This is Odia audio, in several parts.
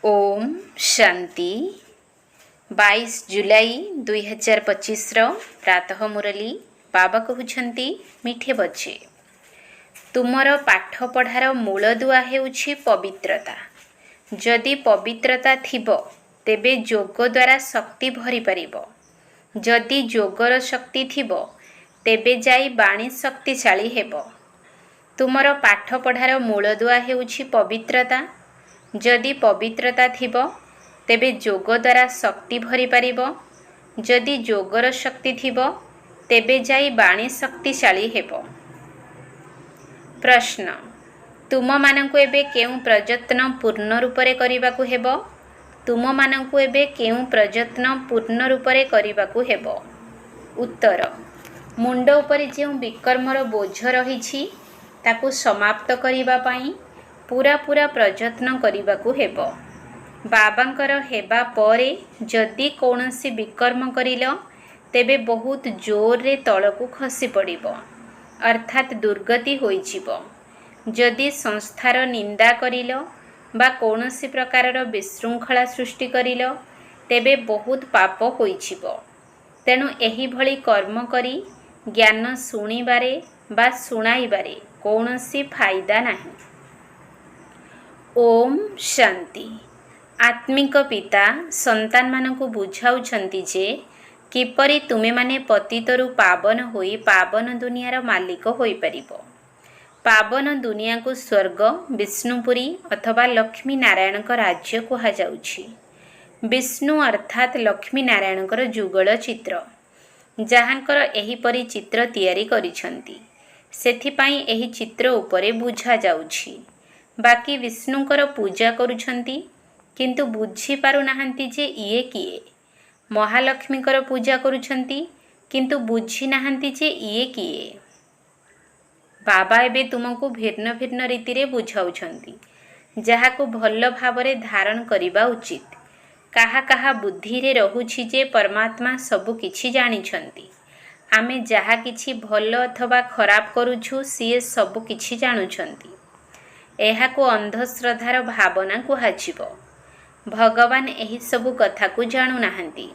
ओम शांति 22 जुलाई 2025 प्रातः मुरली बाबा कहउछंती मिठे बच्चे तुमर पाठ पढ़ार मूलदुआ हेउछि पवित्रता। जदि पवित्रता थिबो तेबे जोग द्वारा शक्ति भरी परिबो। जदि जोगर शक्ति थिबो तेबे जाई बाणी शक्तिशाली हेबो। तुमर पाठ पढ़ार मूलदुआ हेउछि पवित्रता। जदि पवित्रता थिबो तेबे जोग द्वारा शक्ति भरी परिबो। जदि जोगर शक्ति थिबो तेबे जाई बाणी शक्तिशाली हेबो। प्रश्न तुम मानंकु एबे केउ प्रयत्न पूर्ण रूपरे करिबाकु हेबो? तुम मानंकु एबे केउ प्रयत्न पूर्ण रूपरे करिबाकु हेबो? उत्तर मुंड उपरे जेउ विकर्मर बोझ रहिछि ताकु समाप्त करिबा पई पूरा प्रयत्न करिबाकु हेबो। बाबांकर हेबा परे जदि कौनसी विकर्म करिलो तेबे बहुत जोर रे तळकु खसी पड़िबो अर्थात दुर्गति होइजिबो। जदि संस्थार निंदा करिलो बा कौनसी प्रकारर विशृंखला सृष्टि करिलो तेबे बहुत पाप होइजिबो। तेणु एही भली कर्म करी ज्ञान शुणिबारे बा शुणाइबारे कौनसी फायदा नाही। ओम शांति। आत्मिक पिता संतान मानकु बुझाउछंती जे किपरि तुमे माने पतितरु पावन होई पावन दुनियार मालिक होई परिबो। पावन दुनिया को स्वर्ग विष्णुपुरी अथवा लक्ष्मी नारायण का राज्य कहा जाउछि। विष्णु अर्थात लक्ष्मी नारायण कर जुगल चित्र जहाँकर एही परि चित्र तैयारी करिछंती सेथिपाई एही चित्र उपरे बुझा जाउछि। बाकी विष्णुकर पूजा करुछंती किंतु बुझी पारु नाहंती जे इए किए। महालक्ष्मीकर पूजा करुछंती किंतु बुझी नाहंती जे इए किए। बाबा एबे तुमको भिन्न भिन्न रीति रे बुझाउछंती जहाको भल भावरे धारण करिबा उचित। काहा काहा बुद्धि रे रहुछि जे परमात्मा सबु किछि जानिछंती। आमे जहा किछि भल अथवा खराब करूछु सिए सबु किछि जानुछंती। एहाको अंधश्रद्धार भावना कुहाजिबो। भगवान एही सबु कथा को जानु नाहंती।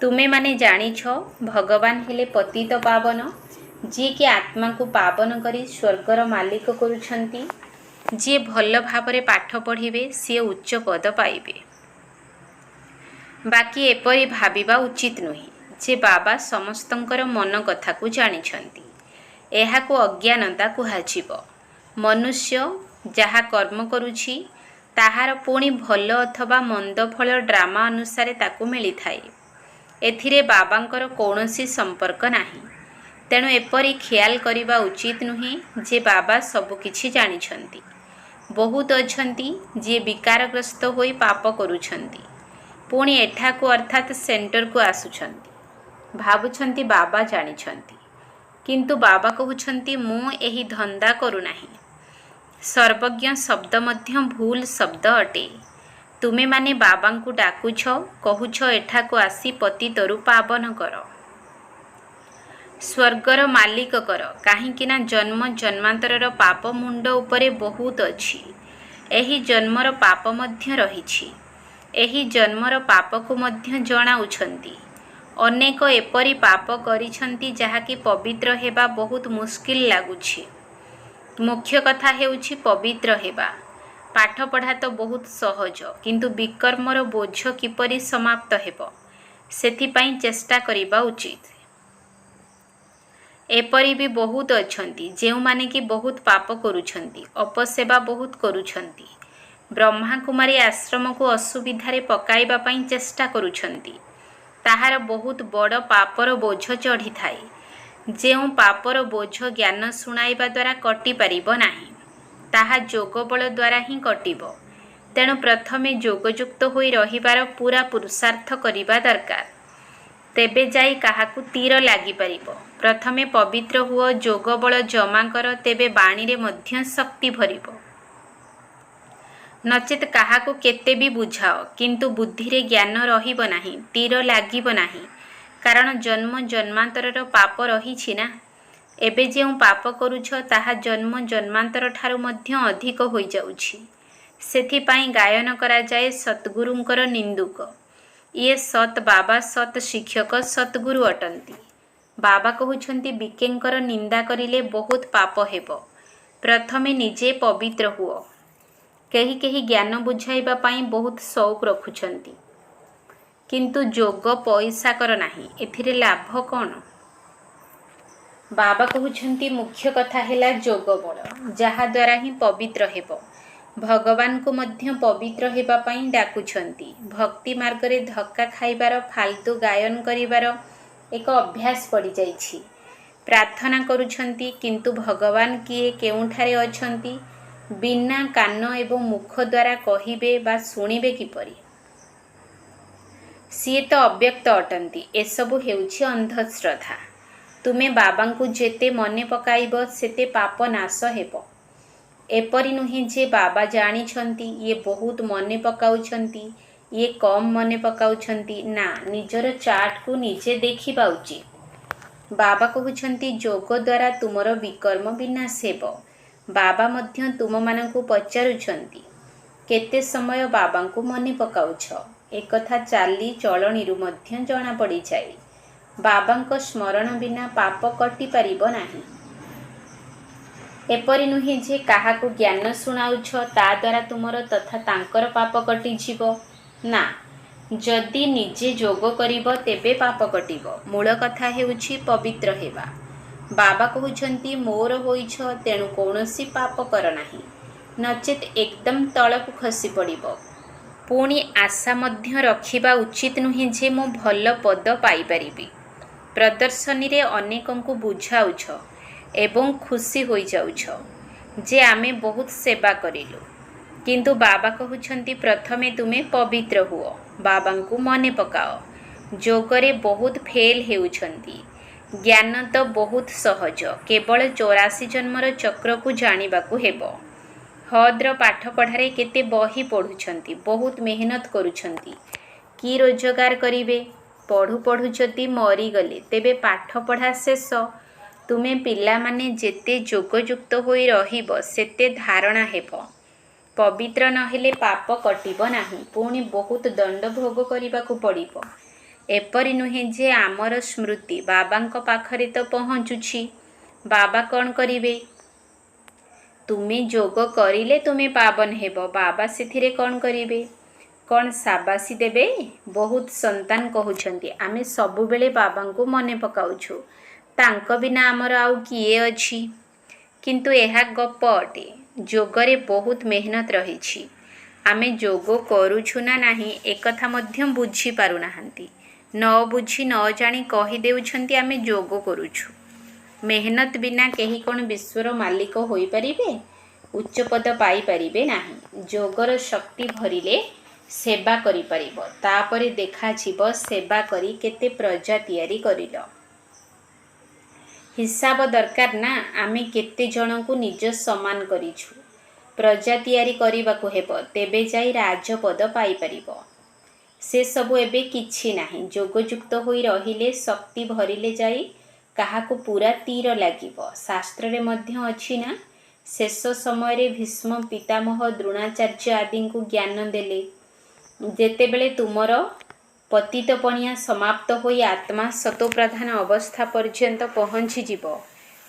तुमे माने जानिछो भगवान हेले पतित पावन जी के आत्मा को पावन करी स्वर्गर मालिक करुछंती। जी भल भावरे पाठ पढ़िबे सी उच्च पद पाइबे। बाकी एपरि भाबिबा उचित नुहे जे बाबा समस्तंकर मन कथा को जानिछंती। एहाको अज्ञानता कुहाजिबो। मनुष्य जहा कर्म करुछि ताहार पुणी भल अथवा मंद फल ड्रामा अनुसारे ताकु मिली थाए। एथिरे बाबांकर कौनसी संपर्क नाही। तेणु एपरि ख्याल करिबा उचित नुहे जे बाबा सबु किछि जानिछंती। बहुत अछंती जे विकारग्रस्त होई पाप करुछंती पुणी एठाकु अर्थात सेंटर को आसुछंती भाबुछंती बाबा जानिछंती किंतु बाबा कहउछंती मु एही धंदा करू नाही। सर्वज्ञ शब्द मध्य भूल शब्द अटे। तुमे माने बाबांकु डाकुछ कहुछ एठाकु आसी पतितरु पावन कर स्वर्गर मालिक कर काहींकिना जन्म जन्मांतरर पाप मुंड उपरे बहुत अछि। एही जन्मर पाप मध्य रहिछि। एही जन्मर पाप को मध्य जणाउछंती। अनेक एपरि पाप करिछंती जहाकी पवित्र हेबा बहुत मुश्किल लागुछि। मुख्य कथा हेउछि पवित्र हेबा। पाठ पढ़ा तो बहुत सहज किंतु विकर्मर बोझ किपरि समाप्त हेबो सेथिपाई चेष्टा करिबा उचित। एपरि भी बहुत अछंती जेउ माने कि बहुत पाप करुछंती अपसेवा बहुत करुछंती ब्रह्मा कुमारी आश्रम को असुविधारे पकाइबा पई चेष्टा करुछंती। ताहार बहुत बड़ पापर बोझ चढ़ी थाए। जेउ पापर बोझ ज्ञान शुणाइबा द्वारा कटि पारिबो नाही ताहा जोग बल द्वारा ही कटिबो। तेणु प्रथमे जोगयुक्त होई रहिबार पूरा पुरुषार्थ करिबा दरकार तेबे जाई काहाकु तीर लागि पारिबो। प्रथमे पवित्र हुओ जोग बल जमा कर तेबे बाणी रे मध्य शक्ति भरिबो। नचेत काहाकु केते भी बुझाओ किंतु बुद्धि रे ज्ञान रहिबो नाही तीर लागिबो नाही कारण जन्म जन्मांतरर पाप रहिछि ना। एबे जेउ पाप करूछ ताहा जन्म जन्मांतर ठारू मध्य अधिक होई जाउछि। ସେଥିପାଇଁ ଗାୟନ କରାଯାଏ ସଦ୍ଗୁରୁଙ୍କର ନିନ୍ଦୁକ। ଇଏ ସତ୍ ବାବା, ସତ୍ ଶିକ୍ଷକ, ସଦ୍ଗୁରୁ ଅଟନ୍ତି। ବାବା କହୁଛନ୍ତି ବିକେଙ୍କର ନିନ୍ଦା କରିଲେ ବହୁତ ପାପ ହେବ। ପ୍ରଥମେ ନିଜେ ପବିତ୍ର ହୁଅ। କେହି କେହି ଜ୍ଞାନ ବୁଝାଇବା ପାଇଁ ବହୁତ ସଉକ ରଖୁଛନ୍ତି, କିନ୍ତୁ ଯୋଗ ପଇସାକର ନାହିଁ। ଏଥିରେ ଲାଭ କ'ଣ? ବାବା କହୁଛନ୍ତି ମୁଖ୍ୟ କଥା ହେଲା ଯୋଗ ବଳ, ଯାହାଦ୍ୱାରା ହିଁ ପବିତ୍ର ହେବ। ଭଗବାନଙ୍କୁ ମଧ୍ୟ ପବିତ୍ର ହେବା ପାଇଁ ଡାକୁଛନ୍ତି। ଭକ୍ତି ମାର୍ଗରେ ଧକ୍କା ଖାଇବାର, ଫାଲତୁ ଗାୟନ କରିବାର ଏକ ଅଭ୍ୟାସ ପଡ଼ିଯାଇଛି। ପ୍ରାର୍ଥନା କରୁଛନ୍ତି, କିନ୍ତୁ ଭଗବାନ କିଏ କେଉଁଠାରେ ଅଛନ୍ତି? ବିନା କାନ ଏବଂ ମୁଖ ଦ୍ୱାରା କହିବେ ବା ଶୁଣିବେ କିପରି? ସିଏ ତ ଅବ୍ୟକ୍ତ ଅଟନ୍ତି। ଏସବୁ ହେଉଛି ଅନ୍ଧଶ୍ରଦ୍ଧା। ତୁମେ ବାବାଙ୍କୁ ଯେତେ ମନେ ପକାଇବ ସେତେ ପାପ ନାଶ ହେବ। ଏପରି ନୁହେଁ ଯେ ବାବା ଜାଣିଛନ୍ତି ଇଏ ବହୁତ ମନେ ପକାଉଛନ୍ତି, ଇଏ କମ୍ ମନେ ପକାଉଛନ୍ତି। ନା, ନିଜର ଚାର୍ଟକୁ ନିଜେ ଦେଖିବା ଉଚିତ। ବାବା କହୁଛନ୍ତି ଯୋଗ ଦ୍ୱାରା ତୁମର ବିକର୍ମ ବିନାଶ ହେବ। ବାବା ମଧ୍ୟ ତୁମମାନଙ୍କୁ ପଚାରୁଛନ୍ତି କେତେ ସମୟ ବାବାଙ୍କୁ ମନେ ପକାଉଛ? ଏକଥା ଚାଲି ଚଳଣିରୁ ମଧ୍ୟ ଜଣାପଡ଼ିଯାଏ। ବାବାଙ୍କ ସ୍ମରଣ ବିନା ପାପ କଟିପାରିବ ନାହିଁ। ଏପରି ନୁହେଁ ଯେ କାହାକୁ ଜ୍ଞାନ ଶୁଣାଉଛ, ତା ଦ୍ୱାରା ତୁମର ତଥା ତାଙ୍କର ପାପ କଟିଯିବ। ନା, ଯଦି ନିଜେ ଯୋଗ କରିବ ତେବେ ପାପ କଟିବ। ମୂଳ କଥା ହେଉଛି ପବିତ୍ର ହେବା। ବାବା କହୁଛନ୍ତି ମୋର ହୋଇଛ, ତେଣୁ କୌଣସି ପାପ କର ନାହିଁ, ନଚେତ୍ ଏକଦମ ତଳକୁ ଖସି ପଡ଼ିବ। ପୁଣି ଆଶା ମଧ୍ୟ ରଖିବା ଉଚିତ ନୁହେଁ ଯେ ମୁଁ ଭଲ ପଦ ପାଇପାରିବି। ପ୍ରଦର୍ଶନୀରେ ଅନେକଙ୍କୁ ବୁଝାଉଛ ଏବଂ ଖୁସି ହୋଇଯାଉଛ ଯେ ଆମେ ବହୁତ ସେବା କରିଲୁ, କିନ୍ତୁ ବାବା କହୁଛନ୍ତି ପ୍ରଥମେ ତୁମେ ପବିତ୍ର ହୁଅ, ବାବାଙ୍କୁ ମନେ ପକାଅ। ଯୋଗରେ ବହୁତ ଫେଲ୍ ହେଉଛନ୍ତି। ଜ୍ଞାନ ତ ବହୁତ ସହଜ, କେବଳ 84 ଜନ୍ମର ଚକ୍ରକୁ ଜାଣିବାକୁ ହେବ। ହଦ୍ର ପାଠପଢ଼ାରେ କେତେ ବହି ପଢ଼ୁଛନ୍ତି, ବହୁତ ମେହନତ କରୁଛନ୍ତି, କି ରୋଜଗାର କରିବେ? ପଢ଼ୁ ପଢ଼ୁ ଯଦି ମରିଗଲେ ତେବେ ପାଠପଢ଼ା ଶେଷ। ତୁମେ ପିଲାମାନେ ଯେତେ ଯୋଗଯୁକ୍ତ ହୋଇ ରହିବ ସେତେ ଧାରଣା ହେବ। ପବିତ୍ର ନହେଲେ ପାପ କଟିବ ନାହିଁ, ପୁଣି ବହୁତ ଦଣ୍ଡ ଭୋଗ କରିବାକୁ ପଡ଼ିବ। ଏପରି ନୁହେଁ ଯେ ଆମର ସ୍ମୃତି ବାବାଙ୍କ ପାଖରେ ତ ପହଞ୍ଚୁଛି, ବାବା କ'ଣ କରିବେ? ତୁମେ ଯୋଗ କରିଲେ ତୁମେ ପାବନ ହେବ, ବାବା ସେଥିରେ କ'ଣ କରିବେ? କ'ଣ ସାବାସୀ ଦେବେ? ବହୁତ ସନ୍ତାନ କହୁଛନ୍ତି ଆମେ ସବୁବେଳେ ବାବାଙ୍କୁ ମନେ ପକାଉଛୁ, ତାଙ୍କ ବିନା ଆମର ଆଉ କିଏ ଅଛି? କିନ୍ତୁ ଏହା ଗପ ଅଟେ। ଯୋଗରେ ବହୁତ ମେହନତ ରହିଛି। ଆମେ ଯୋଗ କରୁଛୁ ନା ନାହିଁ ଏକଥା ମଧ୍ୟ ବୁଝିପାରୁନାହାନ୍ତି। ନ ବୁଝି ନ ଜାଣି କହିଦେଉଛନ୍ତି ଆମେ ଯୋଗ କରୁଛୁ। ମେହନତ ବିନା କେହି କ'ଣ ବିଶ୍ୱର ମାଲିକ ହୋଇପାରିବେ? ଉଚ୍ଚପଦ ପାଇପାରିବେ ନାହିଁ। ଯୋଗର ଶକ୍ତି ଭରିଲେ ସେବା କରିପାରିବ। ତାପରେ ଦେଖାଯିବ ସେବା କରି କେତେ ପ୍ରଜା ତିଆରି କରିଲ। ହିସାବ ଦରକାର ନା, ଆମେ କେତେ ଜଣଙ୍କୁ ନିଜ ସମାନ କରିଛୁ। ପ୍ରଜା ତିଆରି କରିବାକୁ ହେବ, ତେବେ ଯାଇ ରାଜପଦ ପାଇପାରିବ। ସେସବୁ ଏବେ କିଛି ନାହିଁ। ଯୋଗଯୁକ୍ତ ହୋଇ ରହିଲେ, ଶକ୍ତି ଭରିଲେ ଯାଇ କାହାକୁ ପୁରା ତୀର ଲାଗିବ। ଶାସ୍ତ୍ରରେ ମଧ୍ୟ ଅଛି ନା, ଶେଷ ସମୟରେ ଭୀଷ୍ମ ପିତାମହ ଦ୍ରୋଣାଚାର୍ଯ୍ୟ ଆଦିଙ୍କୁ ଜ୍ଞାନ ଦେଲେ, ଯେତେବେଳେ ତୁମର ପତିତପଣିଆ ସମାପ୍ତ ହୋଇ ଆତ୍ମା ସତୋପ୍ରଧାନ ଅବସ୍ଥା ପର୍ଯ୍ୟନ୍ତ ପହଞ୍ଚିଯିବ,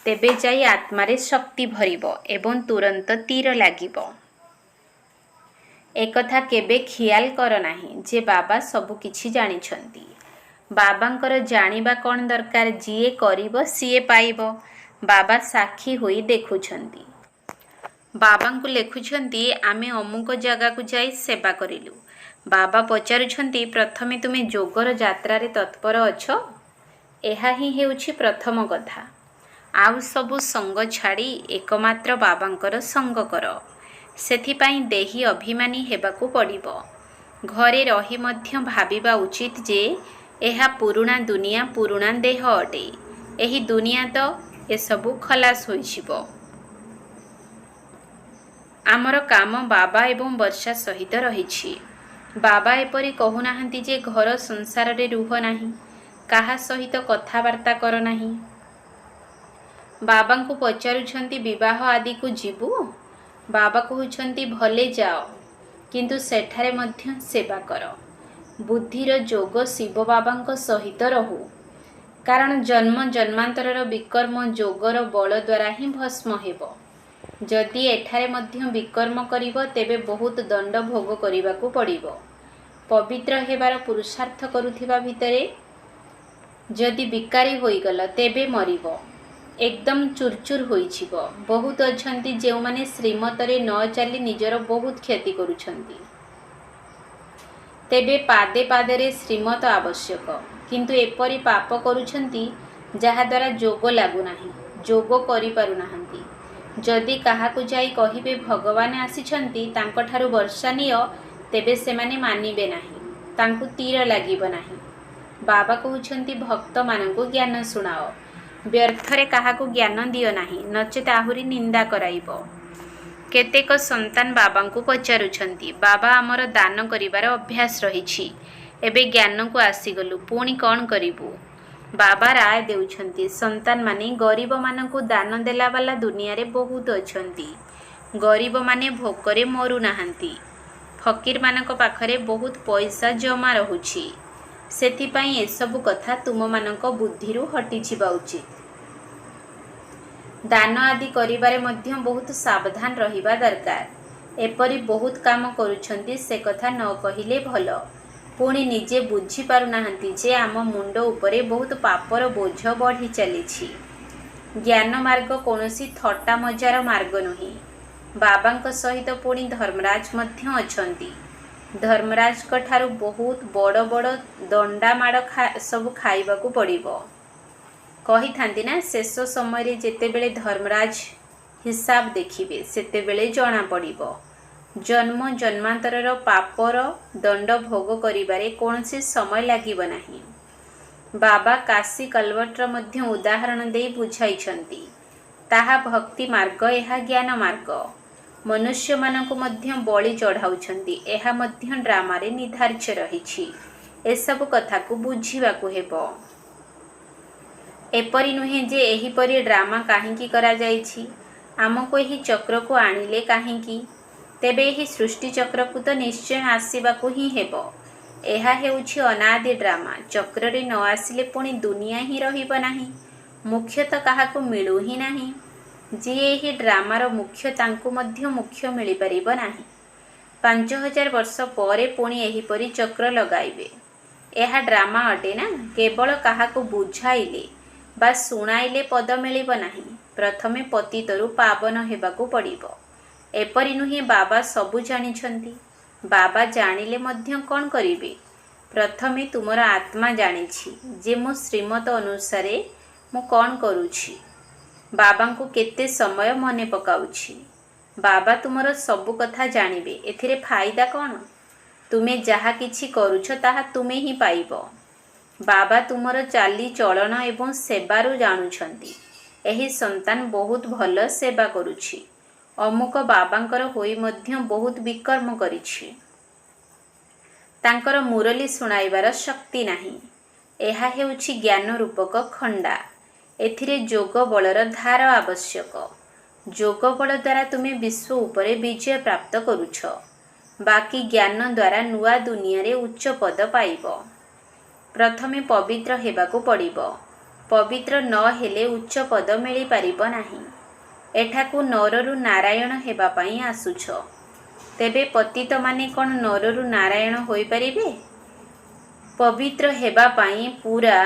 ତେବେ ଯାଇ ଆତ୍ମାରେ ଶକ୍ତି ଭରିବ ଏବଂ ତୁରନ୍ତ ତୀର ଲାଗିବ। ଏକଥା କେବେ ଖିଆଲ କର ନାହିଁ ଯେ ବାବା ସବୁ କିଛି ଜାଣିଛନ୍ତି। ବାବାଙ୍କର ଜାଣିବା କ'ଣ ଦରକାର? ଯିଏ କରିବ ସିଏ ପାଇବ। ବାବା ସାକ୍ଷୀ ହୋଇ ଦେଖୁଛନ୍ତି। ବାବାଙ୍କୁ ଲେଖୁଛନ୍ତି ଆମେ ଅମୁକ ଜାଗାକୁ ଯାଇ ସେବା କରିଲୁ। ବାବା ପଚାରୁଛନ୍ତି ପ୍ରଥମେ ତୁମେ ଯୋଗର ଯାତ୍ରାରେ ତତ୍ପର ଅଛ? ଏହା ହିଁ ହେଉଛି ପ୍ରଥମ କଥା। ଆଉ ସବୁ ସଙ୍ଗ ଛାଡ଼ି ଏକମାତ୍ର ବାବାଙ୍କର ସଙ୍ଗ କର। ସେଥିପାଇଁ ଦେହୀ ଅଭିମାନୀ ହେବାକୁ ପଡ଼ିବ। ଘରେ ରହି ମଧ୍ୟ ଭାବିବା ଉଚିତ ଯେ ଏହା ପୁରୁଣା ଦୁନିଆ, ପୁରୁଣା ଦେହ ଅଟେ। ଏହି ଦୁନିଆ ତ ଏସବୁ ଖଲାସ ହୋଇଯିବ। ଆମର କାମ ବାବା ଏବଂ ବର୍ଷା ସହିତ ରହିଛି। ବାବା ଏପରି କହୁନାହାନ୍ତି ଯେ ଘର ସଂସାରରେ ରୁହ ନାହିଁ, କାହା ସହିତ କଥାବାର୍ତ୍ତା କର ନାହିଁ। ବାବାଙ୍କୁ ପଚାରୁଛନ୍ତି ବିବାହ ଆଦିକୁ ଯିବୁ? ବାବା କହୁଛନ୍ତି ଭଲେ ଯାଅ, କିନ୍ତୁ ସେଠାରେ ମଧ୍ୟ ସେବା କର। ବୁଦ୍ଧିର ଯୋଗ ଶିବ ବାବାଙ୍କ ସହିତ ରହୁ। କାରଣ ଜନ୍ମ ଜନ୍ମାନ୍ତରର ବିକର୍ମ ଯୋଗର ବଳ ଦ୍ୱାରା ହିଁ ଭସ୍ମ ହେବ। ଯଦି ଏଠାରେ ମଧ୍ୟ ବିକର୍ମ କରିବ ତେବେ ବହୁତ ଦଣ୍ଡ ଭୋଗ କରିବାକୁ ପଡ଼ିବ। ପବିତ୍ର ହେବାର ପୁରୁଷାର୍ଥ କରୁଥିବା ଭିତରେ ଯଦି ବିକାରୀ ହୋଇଗଲ ତେବେ ମରିବ। ଏକଦମ ଚୁରଚୁର ହୋଇଯିବ। ବହୁତ ଅଛନ୍ତି ଯେଉଁମାନେ ଶ୍ରୀମତରେ ନ ଚାଲି ନିଜର ବହୁତ କ୍ଷତି କରୁଛନ୍ତି। ତେବେ ପାଦେ ପାଦରେ ଶ୍ରୀମତ ଆବଶ୍ୟକ। କିନ୍ତୁ ଏପରି ପାପ କରୁଛନ୍ତି ଯାହାଦ୍ୱାରା ଯୋଗ ଲାଗୁନାହିଁ, ଯୋଗ କରିପାରୁନାହାନ୍ତି। ଯଦି କାହାକୁ ଯାଇ କହିବେ ଭଗବାନ ଆସିଛନ୍ତି, ତାଙ୍କଠାରୁ ବର୍ଷା ନିଅ, ତେବେ ସେମାନେ ମାନିବେ ନାହିଁ, ତାଙ୍କୁ ତୀର ଲାଗିବ ନାହିଁ। ବାବା କହୁଛନ୍ତି ଭକ୍ତମାନଙ୍କୁ ଜ୍ଞାନ ଶୁଣାଅ। ବ୍ୟର୍ଥରେ କାହାକୁ ଜ୍ଞାନ ଦିଅ ନାହିଁ, ନଚେତ ଆହୁରି ନିନ୍ଦା କରାଇବ। କେତେକ ସନ୍ତାନ ବାବାଙ୍କୁ ପଚାରୁଛନ୍ତି, ବାବା ଆମର ଦାନ କରିବାର ଅଭ୍ୟାସ ରହିଛି, ଏବେ ଜ୍ଞାନକୁ ଆସିଗଲୁ, ପୁଣି କ'ଣ କରିବୁ? ବାବା ରାୟ ଦେଉଛନ୍ତି, ସନ୍ତାନମାନେ ଗରିବମାନଙ୍କୁ ଦାନ ଦେଲା ବାଲା ଦୁନିଆରେ ବହୁତ ଅଛନ୍ତି। ଗରିବମାନେ ଭୋକରେ ମରୁନାହାନ୍ତି। ଫକିରମାନଙ୍କ ପାଖରେ ବହୁତ ପଇସା ଜମା ରହୁଛି। ସେଥିପାଇଁ ଏସବୁ କଥା ତୁମମାନଙ୍କ ବୁଦ୍ଧିରୁ ହଟିଯିବା ଉଚିତ। ଦାନ ଆଦି କରିବାରେ ମଧ୍ୟ ବହୁତ ସାବଧାନ ରହିବା ଦରକାର। ଏପରି ବହୁତ କାମ କରୁଛନ୍ତି, ସେ କଥା ନ କହିଲେ ଭଲ। ପୁଣି ନିଜେ ବୁଝିପାରୁନାହାନ୍ତି ଯେ ଆମ ମୁଣ୍ଡ ଉପରେ ବହୁତ ପାପର ବୋଝ ବଢ଼ି ଚାଲିଛି। ଜ୍ଞାନ ମାର୍ଗ କୌଣସି ଥଟ୍ଟା ମଜାର ମାର୍ଗ ନୁହେଁ। ବାବାଙ୍କ ସହିତ ପୁଣି ଧର୍ମରାଜ ମଧ୍ୟ ଅଛନ୍ତି। ଧର୍ମରାଜଙ୍କ ଠାରୁ ବହୁତ ବଡ଼ ବଡ଼ ଦଣ୍ଡାମାଡ଼ ସବୁ ଖାଇବାକୁ ପଡ଼ିବ। କହିଥାନ୍ତି ନା, ଶେଷ ସମୟରେ ଯେତେବେଳେ ଧର୍ମରାଜ ହିସାବ ଦେଖିବେ ସେତେବେଳେ ଜଣାପଡ଼ିବ। ଜନ୍ମ ଜନ୍ମାନ୍ତରର ପାପର ଦଣ୍ଡ ଭୋଗ କରିବାରେ କୌଣସି ସମୟ ଲାଗିବ ନାହିଁ। ବାବା କାଶୀ କଲବଟର ମଧ୍ୟ ଉଦାହରଣ ଦେଇ ବୁଝାଇଛନ୍ତି। ତାହା ଭକ୍ତି ମାର୍ଗ, ଏହା ଜ୍ଞାନ ମାର୍ଗ। ମନୁଷ୍ୟମାନଙ୍କୁ ମଧ୍ୟ ବଳି ଚଢ଼ାଉଛନ୍ତି, ଏହା ମଧ୍ୟ ଡ୍ରାମାରେ ନିର୍ଦ୍ଧାରିତ ରହିଛି। ଏସବୁ କଥାକୁ ବୁଝିବାକୁ ହେବ। ଏପରି ନୁହେଁ ଯେ ଏହିପରି ଡ୍ରାମା କାହିଁକି କରାଯାଇଛି, ଆମକୁ ଏହି ଚକ୍ରକୁ ଆଣିଲେ କାହିଁକି? ତେବେ ଏହି ସୃଷ୍ଟି ଚକ୍ରକୁ ତ ନିଶ୍ଚୟ ଆସିବାକୁ ହିଁ ହେବ। ଏହା ହେଉଛି ଅନାଦି ଡ୍ରାମା। ଚକ୍ରରେ ନ ଆସିଲେ ପୁଣି ଦୁନିଆ ହିଁ ରହିବ ନାହିଁ। ମୁଖ୍ୟ ତ କାହାକୁ ମିଳୁ ହିଁ ନାହିଁ। ଯିଏ ଏହି ଡ୍ରାମାର ମୁଖ୍ୟ, ତାଙ୍କୁ ମଧ୍ୟ ମୁଖ୍ୟ ମିଳିପାରିବ ନାହିଁ। 5000 ବର୍ଷ ପରେ ପୁଣି ଏହିପରି ଚକ୍ର ଲଗାଇବେ। ଏହା ଡ୍ରାମା ଅଟେ ନା। କେବଳ କାହାକୁ ବୁଝାଇଲେ ବା ଶୁଣାଇଲେ ପଦ ମିଳିବ ନାହିଁ। ପ୍ରଥମେ ପତିତରୁ ପାବନ ହେବାକୁ ପଡ଼ିବ। ଏପରି ନୁହେଁ ବାବା ସବୁ ଜାଣିଛନ୍ତି। ବାବା ଜାଣିଲେ ମଧ୍ୟ କ'ଣ କରିବେ? ପ୍ରଥମେ ତୁମର ଆତ୍ମା ଜାଣିଛି ଯେ ମୁଁ ଶ୍ରୀମତ ଅନୁସାରେ ମୁଁ କ'ଣ କରୁଛି, ବାବାଙ୍କୁ କେତେ ସମୟ ମନେ ପକାଉଛି। ବାବା ତୁମର ସବୁ କଥା ଜାଣିବେ। ଏଥିରେ ଫାଇଦା କ'ଣ? ତୁମେ ଯାହା କିଛି କରୁଛ ତାହା ତୁମେ ହିଁ ପାଇବ। ବାବା ତୁମର ଚାଲିଚଳନ ଏବଂ ସେବାରୁ ଜାଣୁଛନ୍ତି। ଏହି ସନ୍ତାନ ବହୁତ ଭଲ ସେବା କରୁଛି, ଅମୁକ ବାବାଙ୍କର ହୋଇ ମଧ୍ୟ ବହୁତ ବିକର୍ମ କରିଛି। ତାଙ୍କର ମୁରଲି ଶୁଣାଇବାର ଶକ୍ତି ନାହିଁ। ଏହା ହେଉଛି ଜ୍ଞାନ ରୂପକ ଖଣ୍ଡା। ଏଥିରେ ଯୋଗ ବଳର ଧାର ଆବଶ୍ୟକ। ଯୋଗ ବଳ ଦ୍ୱାରା ତୁମେ ବିଶ୍ୱ ଉପରେ ବିଜୟ ପ୍ରାପ୍ତ କରୁଛ। ବାକି ଜ୍ଞାନ ଦ୍ୱାରା ନୂଆ ଦୁନିଆରେ ଉଚ୍ଚ ପଦ ପାଇବ। ପ୍ରଥମେ ପବିତ୍ର ହେବାକୁ ପଡ଼ିବ। ପବିତ୍ର ନ ହେଲେ ଉଚ୍ଚ ପଦ ମିଳିପାରିବ ନାହିଁ। ଏଠାକୁ ନରରୁ ନାରାୟଣ ହେବା ପାଇଁ ଆସୁଛ। ତେବେ ପତିତମାନେ କ'ଣ ନରରୁ ନାରାୟଣ ହୋଇପାରିବେ? ପବିତ୍ର ହେବା ପାଇଁ ପୂରା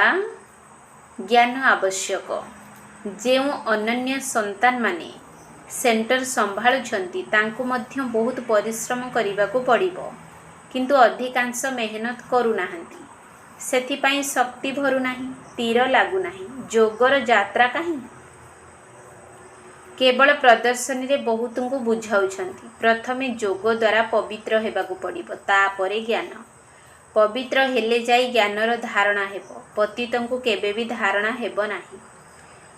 ଜ୍ଞାନ ଆବଶ୍ୟକ। ଯେଉଁ ଅନନ୍ୟ ସନ୍ତାନମାନେ ସେଣ୍ଟର ସମ୍ଭାଳୁଛନ୍ତି ତାଙ୍କୁ ମଧ୍ୟ ବହୁତ ପରିଶ୍ରମ କରିବାକୁ ପଡ଼ିବ। କିନ୍ତୁ ଅଧିକାଂଶ ମେହନତ କରୁନାହାନ୍ତି। ସେଥିପାଇଁ ଶକ୍ତି ଭରୁନାହିଁ, ତୀର ଲାଗୁନାହିଁ। ଯୋଗର ଯାତ୍ରା କାହିଁ? କେବଳ ପ୍ରଦର୍ଶନୀରେ ବହୁତଙ୍କୁ ବୁଝାଉଛନ୍ତି। ପ୍ରଥମେ ଯୋଗ ଦ୍ୱାରା ପବିତ୍ର ହେବାକୁ ପଡ଼ିବ, ତାପରେ ଜ୍ଞାନ। ପବିତ୍ର ହେଲେ ଯାଇ ଜ୍ଞାନର ଧାରଣା ହେବ। ପତିତଙ୍କୁ କେବେ ବି ଧାରଣା ହେବ ନାହିଁ।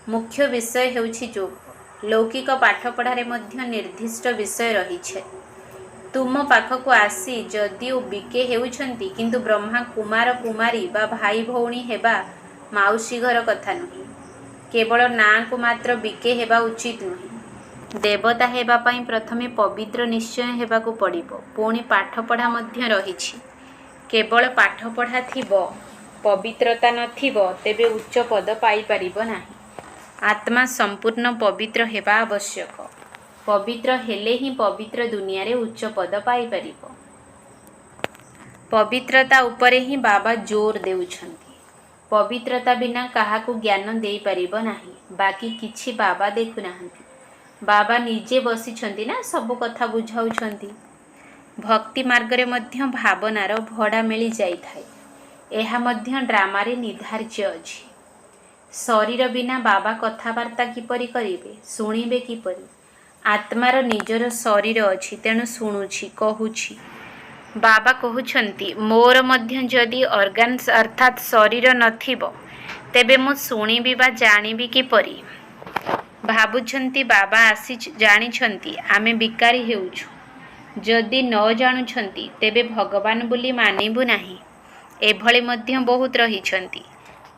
ମୁଖ୍ୟ ବିଷୟ ହେଉଛି ଯୋଗ। ଲୌକିକ ପାଠପଢ଼ାରେ ମଧ୍ୟ ନିର୍ଦ୍ଦିଷ୍ଟ ବିଷୟ ରହିଛି। ତୁମ ପାଖକୁ ଆସି ଯଦିଓ ବିକେ ହେଉଛନ୍ତି, କିନ୍ତୁ ବ୍ରହ୍ମା କୁମାର କୁମାରୀ ବା ଭାଇ ଭଉଣୀ ହେବା ମାଉସୀ ଘର କଥା ନୁହେଁ। କେବଳ ନାଁକୁ ମାତ୍ର ବିକେ ହେବା ଉଚିତ ନୁହେଁ। ଦେବତା ହେବା ପାଇଁ ପ୍ରଥମେ ପବିତ୍ର ନିଶ୍ଚୟ ହେବାକୁ ପଡ଼ିବ। ପୁଣି ପାଠପଢ଼ା ମଧ୍ୟ ରହିଛି। କେବଳ ପାଠପଢ଼ା ଥିବ, ପବିତ୍ରତା ନଥିବ, ତେବେ ଉଚ୍ଚ ପଦ ପାଇପାରିବ ନାହିଁ। ଆତ୍ମା ସମ୍ପୂର୍ଣ୍ଣ ପବିତ୍ର ହେବା ଆବଶ୍ୟକ। ପବିତ୍ର ହେଲେ ହିଁ ପବିତ୍ର ଦୁନିଆରେ ଉଚ୍ଚ ପଦ ପାଇପାରିବ। ପବିତ୍ରତା ଉପରେ ହିଁ ବାବା ଜୋର ଦେଉଛନ୍ତି। ପବିତ୍ରତା ବିନା କାହାକୁ ଜ୍ଞାନ ଦେଇପାରିବ ନାହିଁ। ବାକି କିଛି ବାବା ଦେଖୁନାହାନ୍ତି। ବାବା ନିଜେ ବସିଛନ୍ତି ନା, ସବୁ କଥା ବୁଝାଉଛନ୍ତି। ଭକ୍ତି ମାର୍ଗରେ ମଧ୍ୟ ଭାବନାର ଭଡ଼ା ମିଳିଯାଇଥାଏ। ଏହା ମଧ୍ୟ ଡ୍ରାମାରେ ନିର୍ଦ୍ଧାର୍ଯ୍ୟ ଅଛି। ଶରୀର ବିନା ବାବା କଥାବାର୍ତ୍ତା କିପରି କରିବେ? ଶୁଣିବେ କିପରି? ଆତ୍ମାର ନିଜର ଶରୀର ଅଛି, ତେଣୁ ଶୁଣୁଛି, କହୁଛି। ବାବା କହୁଛନ୍ତି, ମୋର ମଧ୍ୟ ଯଦି ଅର୍ଗାନ୍ସ ଅର୍ଥାତ୍ ଶରୀର ନଥିବ, ତେବେ ମୁଁ ଶୁଣିବି ବା ଜାଣିବି କିପରି? ଭାବୁଛନ୍ତି ବାବା ଆସି ଜାଣିଛନ୍ତି ଆମେ ବିକାରୀ ହେଉଛୁ। ଯଦି ନ ଜାଣୁଛନ୍ତି, ତେବେ ଭଗବାନ ବୋଲି ମାନିବୁ ନାହିଁ। ଏଭଳି ମଧ୍ୟ ବହୁତ ରହିଛନ୍ତି।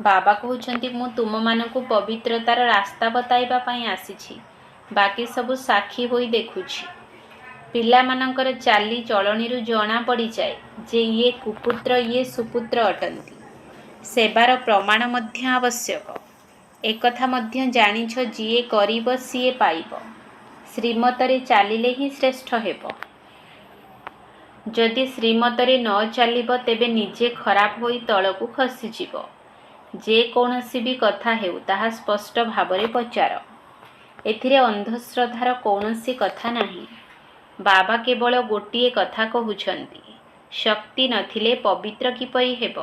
ବାବା କହୁଛନ୍ତି, ମୁଁ ତୁମମାନଙ୍କୁ ପବିତ୍ରତାର ରାସ୍ତା ବତାଇବା ପାଇଁ ଆସିଛି। ବାକି ସବୁ ସାକ୍ଷୀ ହୋଇ ଦେଖୁଛି। ପିଲାମାନଙ୍କର ଚାଲି ଚଳଣିରୁ ଜଣା ପଡ଼ିଯାଏ ଯେ ଇଏ କୁପୁତ୍ର, ଇଏ ସୁପୁତ୍ର ଅଟନ୍ତି। ସେବାର ପ୍ରମାଣ ମଧ୍ୟ ଆବଶ୍ୟକ। ଏକଥା ମଧ୍ୟ ଜାଣିଛ, ଯିଏ କରିବ ସିଏ ପାଇବ। ଶ୍ରୀମତରେ ଚାଲିଲେ ହିଁ ଶ୍ରେଷ୍ଠ ହେବ। ଯଦି ଶ୍ରୀମତରେ ନ ଚାଲିବ, ତେବେ ନିଜେ ଖରାପ ହୋଇ ତଳକୁ ଖସିଯିବ। ଯେ କୌଣସି ବି କଥା ହେଉ, ତାହା ସ୍ପଷ୍ଟ ଭାବରେ ପଚାର। ଏଥିରେ ଅନ୍ଧଶ୍ରଦ୍ଧାର କୌଣସି କଥା ନାହିଁ। ବାବା କେବଳ ଗୋଟିଏ କଥା କହୁଛନ୍ତି, ଶକ୍ତି ନଥିଲେ ପବିତ୍ର କିପରି ହେବ?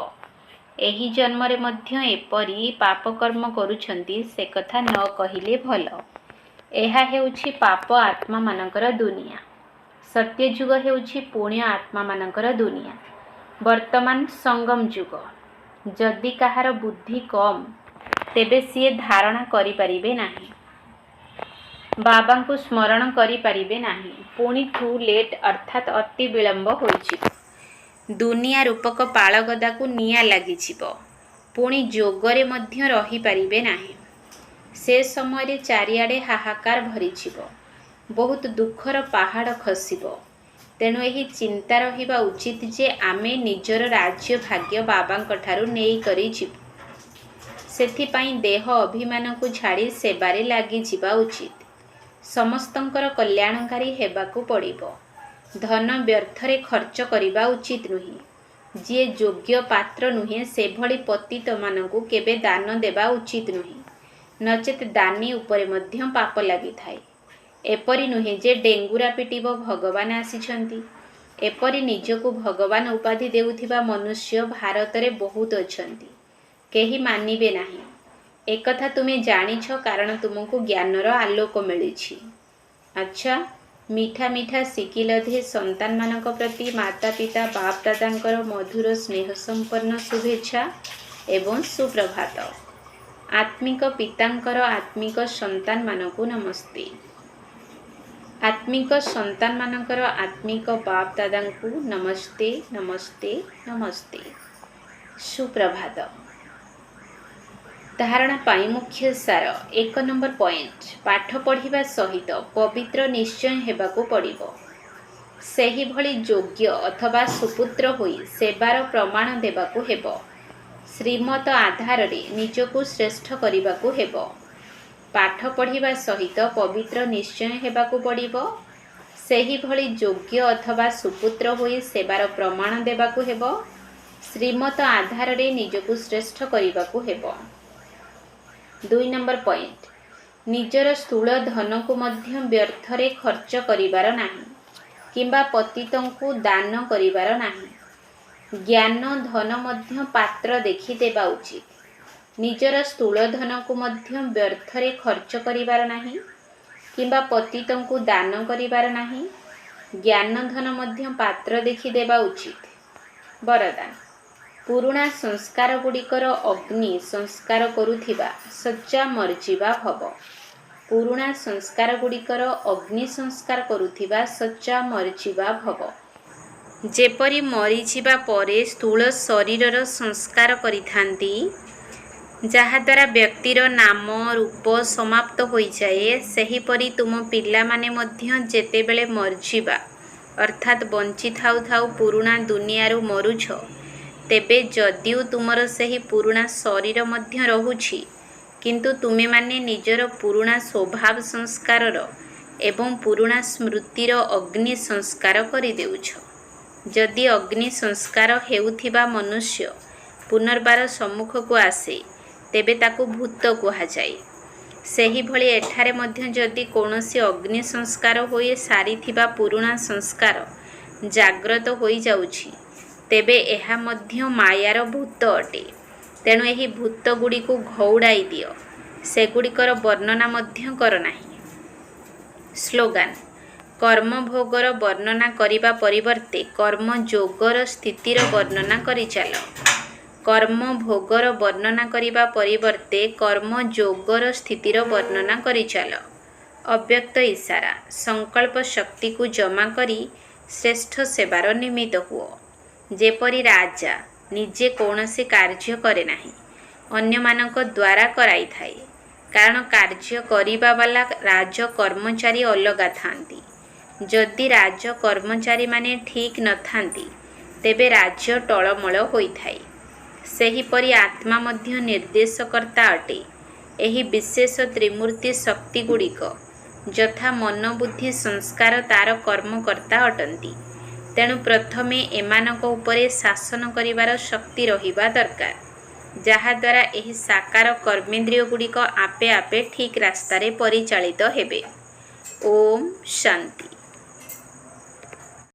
ଏହି ଜନ୍ମରେ ମଧ୍ୟ ଏପରି ପାପକର୍ମ କରୁଛନ୍ତି, ସେ କଥା ନ କହିଲେ ଭଲ। ଏହା ହେଉଛି ପାପ ଆତ୍ମାମାନଙ୍କର ଦୁନିଆ। ସତ୍ୟଯୁଗ ହେଉଛି ପୁଣ୍ୟ ଆତ୍ମାମାନଙ୍କର ଦୁନିଆ। ବର୍ତ୍ତମାନ ସଙ୍ଗମ ଯୁଗ। ଯଦି କାହାର ବୁଦ୍ଧି କମ୍, ତେବେ ସିଏ ଧାରଣା କରିପାରିବେ ନାହିଁ। ବାବାଙ୍କୁ ସ୍ମରଣ କରିପାରିବେ ନାହିଁ। ପୁଣି ଟୁ ଲେଟ୍ ଅର୍ଥାତ୍ ଅତି ବିଳମ୍ବ ହୋଇଯିବ। ଦୁନିଆ ରୂପକ ପାଳଗଦାକୁ ନିଆଁ ଲାଗିଯିବ। ପୁଣି ଯୋଗରେ ମଧ୍ୟ ରହିପାରିବେ ନାହିଁ। ସେ ସମୟରେ ଚାରିଆଡ଼େ ହାହାକାର ଭରିଯିବ। ବହୁତ ଦୁଃଖର ପାହାଡ଼ ଖସିବ। ତେଣୁ ଏହି ଚିନ୍ତା ରହିବା ଉଚିତ ଯେ ଆମେ ନିଜର ରାଜ୍ୟ ଭାଗ୍ୟ ବାବାଙ୍କଠାରୁ ନେଇକରି ଯିବୁ। ସେଥିପାଇଁ ଦେହ ଅଭିମାନକୁ ଛାଡ଼ି ସେବାରେ ଲାଗିଯିବା ଉଚିତ। ସମସ୍ତଙ୍କର କଲ୍ୟାଣକାରୀ ହେବାକୁ ପଡ଼ିବ। ଧନ ବ୍ୟର୍ଥରେ ଖର୍ଚ୍ଚ କରିବା ଉଚିତ ନୁହେଁ। ଯିଏ ଯୋଗ୍ୟ ପାତ୍ର ନୁହେଁ, ସେଭଳି ପତିତମାନଙ୍କୁ କେବେ ଦାନ ଦେବା ଉଚିତ ନୁହେଁ। ନଚେତ୍ ଦାନୀ ଉପରେ ମଧ୍ୟ ପାପ ଲାଗିଥାଏ। ଏପରି ନୁହେଁ ଯେ ଡେଙ୍ଗୁରା ପିଟିବ ଭଗବାନ ଆସିଛନ୍ତି। ଏପରି ନିଜକୁ ଭଗବାନ ଉପାଧି ଦେଉଥିବା ମନୁଷ୍ୟ ଭାରତରେ ବହୁତ ଅଛନ୍ତି। କେହି ମାନିବେ ନାହିଁ। ଏକଥା ତୁମେ ଜାଣିଛ, କାରଣ ତୁମକୁ ଜ୍ଞାନର ଆଲୋକ ମିଳିଛି। ଆଚ୍ଛା, ମିଠା ମିଠା ଶିକିଲଧେ ସନ୍ତାନମାନଙ୍କ ପ୍ରତି ମାତା ପିତା ବାପ ଦାଦାଙ୍କର ମଧୁର ସ୍ନେହ ସମ୍ପନ୍ନ ଶୁଭେଚ୍ଛା ଏବଂ ସୁପ୍ରଭାତ। ଆତ୍ମିକ ପିତାଙ୍କର ଆତ୍ମିକ ସନ୍ତାନମାନଙ୍କୁ ନମସ୍ତେ। ଆତ୍ମିକ ସନ୍ତାନମାନଙ୍କର ଆତ୍ମିକ ବାପ ଦାଦାଙ୍କୁ ନମସ୍ତେ, ନମସ୍ତେ, ନମସ୍ତେ। ସୁପ୍ରଭାତ। ଧାରଣା ପାଇଁ ମୁଖ୍ୟ ସାର। 1 ନମ୍ବର ପଏଣ୍ଟ, ପାଠ ପଢ଼ିବା ସହିତ ପବିତ୍ର ନିଶ୍ଚୟ ହେବାକୁ ପଡ଼ିବ। ସେହିଭଳି ଯୋଗ୍ୟ ଅଥବା ସୁପୁତ୍ର ହୋଇ ସେବାର ପ୍ରମାଣ ଦେବାକୁ ହେବ। ଶ୍ରୀମତ ଆଧାରରେ ନିଜକୁ ଶ୍ରେଷ୍ଠ କରିବାକୁ ହେବ। ପାଠ ପଢ଼ିବା ସହିତ ପବିତ୍ର ନିଶ୍ଚୟ ହେବାକୁ ପଡ଼ିବ। ସେହିଭଳି ଯୋଗ୍ୟ ଅଥବା ସୁପୁତ୍ର ହୋଇ ସେବାର ପ୍ରମାଣ ଦେବାକୁ ହେବ। ଶ୍ରୀମତ ଆଧାରରେ ନିଜକୁ ଶ୍ରେଷ୍ଠ କରିବାକୁ ହେବ। 2 ନମ୍ବର ପଏଣ୍ଟ, ନିଜର ସ୍ଥୂଳ ଧନକୁ ମଧ୍ୟ ବ୍ୟର୍ଥରେ ଖର୍ଚ୍ଚ କରିବାର ନାହିଁ କିମ୍ବା ପତିତଙ୍କୁ ଦାନ କରିବାର ନାହିଁ। ଜ୍ଞାନ ଧନ ମଧ୍ୟ ପାତ୍ର ଦେଖି ଦେବା ଉଚିତ। ନିଜର ସ୍ଥୂଳ ଧନକୁ ମଧ୍ୟ ବ୍ୟର୍ଥରେ ଖର୍ଚ୍ଚ କରିବାର ନାହିଁ କିମ୍ବା ପତିତଙ୍କୁ ଦାନ କରିବାର ନାହିଁ। ଜ୍ଞାନ ଧନ ମଧ୍ୟ ପାତ୍ର ଦେଖି ଦେବା ଉଚିତ। ବରଦାନ। ପୁରୁଣା ସଂସ୍କାରଗୁଡ଼ିକର ଅଗ୍ନି ସଂସ୍କାର କରୁଥିବା ସଚ୍ଚା ମର୍ଜିବା ଭବ। ପୁରୁଣା ସଂସ୍କାରଗୁଡ଼ିକର ଅଗ୍ନି ସଂସ୍କାର କରୁଥିବା ସଚ୍ଚା ମର୍ଜିବା ଭବ। ଯେପରି ମରିଯିବା ପରେ ସ୍ଥୂଳ ଶରୀରର ସଂସ୍କାର କରିଥାନ୍ତି, ଯାହାଦ୍ୱାରା ବ୍ୟକ୍ତିର ନାମ ରୂପ ସମାପ୍ତ ହୋଇଯାଏ, ସେହିପରି ତୁମ ପିଲାମାନେ ମଧ୍ୟ ଯେତେବେଳେ ମରିଯିବା ଅର୍ଥାତ୍ ବଞ୍ଚିଥାଉ ଥାଉ ପୁରୁଣା ଦୁନିଆରୁ ମରୁଛ, ତେବେ ଯଦିଓ ତୁମର ସେହି ପୁରୁଣା ଶରୀର ମଧ୍ୟ ରହୁଛି, କିନ୍ତୁ ତୁମେମାନେ ନିଜର ପୁରୁଣା ସ୍ୱଭାବ ସଂସ୍କାରର ଏବଂ ପୁରୁଣା ସ୍ମୃତିର ଅଗ୍ନି ସଂସ୍କାର କରିଦେଉଛ। ଯଦି ଅଗ୍ନି ସଂସ୍କାର ହେଉଥିବା ମନୁଷ୍ୟ ପୁନର୍ବାର ସମ୍ମୁଖକୁ ଆସେ, ତେବେ ତାକୁ ଭୂତ କୁହାଯାଏ। ସେହିଭଳି ଏଠାରେ ମଧ୍ୟ ଯଦି କୌଣସି ଅଗ୍ନି ସଂସ୍କାର ହୋଇ ସାରିଥିବା ପୁରୁଣା ସଂସ୍କାର ଜାଗ୍ରତ ହୋଇଯାଉଛି, ତେବେ ଏହା ମଧ୍ୟ ମାୟାର ଭୂତ ଅଟେ। ତେଣୁ ଏହି ଭୂତଗୁଡ଼ିକୁ ଘଉଡ଼ାଇ ଦିଅ, ସେଗୁଡ଼ିକର ବର୍ଣ୍ଣନା ମଧ୍ୟ କର ନାହିଁ। ସ୍ଲୋଗାନ: କର୍ମଭୋଗର ବର୍ଣ୍ଣନା କରିବା ପରିବର୍ତ୍ତେ କର୍ମଯୋଗର ସ୍ଥିତିର ବର୍ଣ୍ଣନା କରିଚାଲ। କର୍ମଭୋଗର ବର୍ଣ୍ଣନା କରିବା ପରିବର୍ତ୍ତେ କର୍ମଯୋଗର ସ୍ଥିତିର ବର୍ଣ୍ଣନା କରିଚାଲ। ଅବ୍ୟକ୍ତ ଇଶାରା: ସଂକଳ୍ପ ଶକ୍ତିକୁ ଜମା କରି ଶ୍ରେଷ୍ଠ ସେବାର ନିମିତ୍ତ ହୁଅ। ଯେପରି ରାଜା ନିଜେ କୌଣସି କାର୍ଯ୍ୟ କରେ ନାହିଁ, ଅନ୍ୟମାନଙ୍କ ଦ୍ୱାରା କରାଇଥାଏ, କାରଣ କାର୍ଯ୍ୟ କରିବା ବାଲା ରାଜ କର୍ମଚାରୀ ଅଲଗା ଥାନ୍ତି। ଯଦି ରାଜ କର୍ମଚାରୀମାନେ ଠିକ୍ ନଥାନ୍ତି, ତେବେ ରାଜ୍ୟ ଟଳମଳ ହୋଇଥାଏ। ସେହିପରି ଆତ୍ମା ମଧ୍ୟ ନିର୍ଦ୍ଦେଶକର୍ତ୍ତା ଅଟେ। ଏହି ବିଶେଷ ତ୍ରିମୂର୍ତ୍ତି ଶକ୍ତିଗୁଡ଼ିକ ଯଥା ମନ, ବୁଦ୍ଧି, ସଂସ୍କାର ତାର କର୍ମକର୍ତ୍ତା ଅଟନ୍ତି। ତେଣୁ ପ୍ରଥମେ ଏମାନଙ୍କ ଉପରେ ଶାସନ କରିବାର ଶକ୍ତି ରହିବା ଦରକାର, ଯାହାଦ୍ୱାରା ଏହି ସାକାର କର୍ମେନ୍ଦ୍ରିୟଗୁଡ଼ିକ ଆପେ ଆପେ ଠିକ୍ ରାସ୍ତାରେ ପରିଚାଳିତ ହେବେ। ଓମ୍ ଶାନ୍ତି।